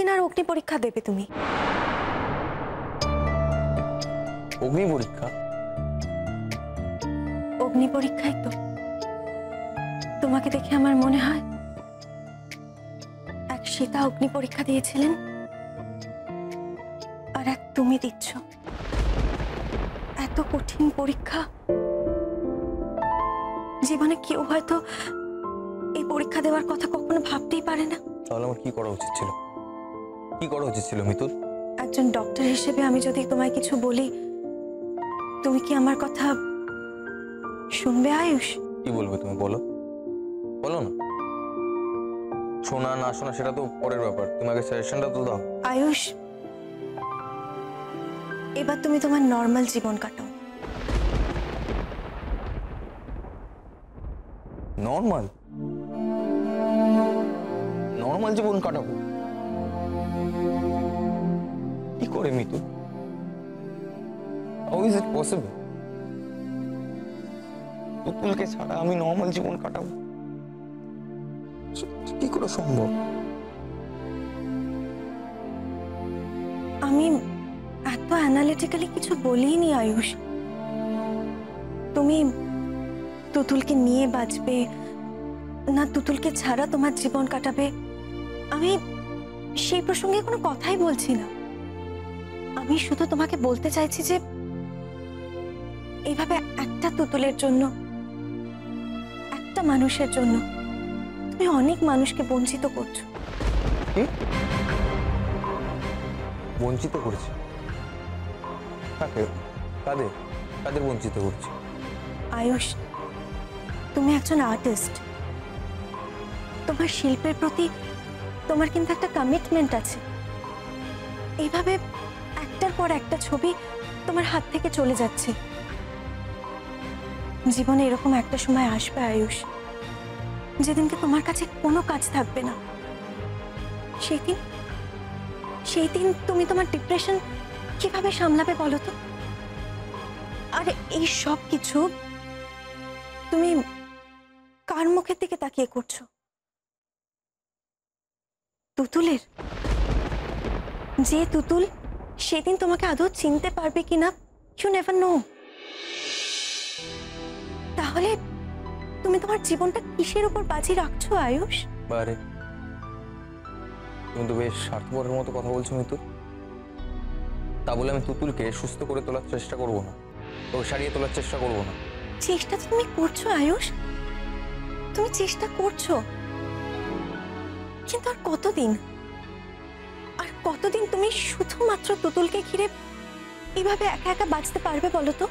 কতদিন আর অগ্নি পরীক্ষা দেবে তুমি? অগ্নি পরীক্ষা? অগ্নি পরীক্ষাই তো। তোমাকে দেখে আমার মনে হয় এক সীতা অগ্নি পরীক্ষা দিয়েছিলেন, আর এক তুমি দিচ্ছ। এত কঠিন পরীক্ষা, জীবনে কেউ হয়তো এই পরীক্ষা দেওয়ার কথা কখনো ভাবতেই পারে না। তাহলে আমার কি করা উচিত ছিল? কি করা উচিত ছিল মিতুল? একজন ডক্টর হিসেবে আমি যদি তোমায় কিছু বলি, তুমি কি আমার কথা শুনবে আয়ুষ? কি বলবে তুমি? বলো, বলো না। শোনা না শোনা সেটা তো পরের ব্যাপার, তুমি আগে সাজেশনটা তো দাও। আয়ুষ, এবার তুমি তোমার নর্মাল জীবন কাটাও। নর্মাল? নর্মাল জীবন কাটাবো কি করে Mitu? How is it possible? পুতুলকে ছাড়া আমি নর্মাল জীবন কাটাবো কি করে সম্ভব? আমি এত অ্যানালিটিক্যালি কিছু বলিনি আয়ুষ। তুমি তুতুলকে নিয়ে বাঁচবে না তুতুলকে ছাড়া তোমার জীবন কাটাবে, আমি সেই প্রসঙ্গে কোনো কথাই বলছি না। আমি শুধু তোমাকে বলতে চাইছি যে এইভাবে একটা তুতুলের জন্য, একটা মানুষের জন্য তুমি অনেক মানুষকে বঞ্চিত করছো। বঞ্চিত করছি? কাকে? কাদের কাদের বঞ্চিত করছি? আয়ুষ, তুমি একজন আর্টিস্ট। তোমার শিল্পের প্রতি তোমার কিন্তু একটা কমিটমেন্ট আছে। এইভাবে একটার পর একটা ছবি তোমার হাত থেকে চলে যাচ্ছে। জীবনে এরকম একটা সময় আসবে আয়ুষ, যেদিনকে তোমার কাছে কোনো কাজ থাকবে না। সেই দিন তুমি তোমার ডিপ্রেশন কিভাবে সামলাবে বলো তো? আর এই সব কিছু তুমি কার মুখের দিকে তাকিয়ে করছো? তুতুলের? যে তুতুল সেদিন তোমাকে আদৌ চিনতে পারবে কিনা, ইউ নেভার নো। তাহলে তুমি তোমার জীবনটা কিসের উপর বাজি রাখছো আয়ুষ? বারে, তুমি তো বেশ স্বার্থপরের মতো কথা বলছো মিতু। তা বলে আমি তুতুলকে সুস্থ করে তোলার চেষ্টা করবো না, ওকে সারিয়ে তোলার চেষ্টা করবো না। চেষ্টা তো তুমি করছো আয়ুষ, তুমি চেষ্টা করছো, কিন্তু আর কতদিন? আর কতদিন তুমি শুধুমাত্র তুতুলকে ঘিরে এভাবে একা একা বাঁচতে পারবে বলো তো?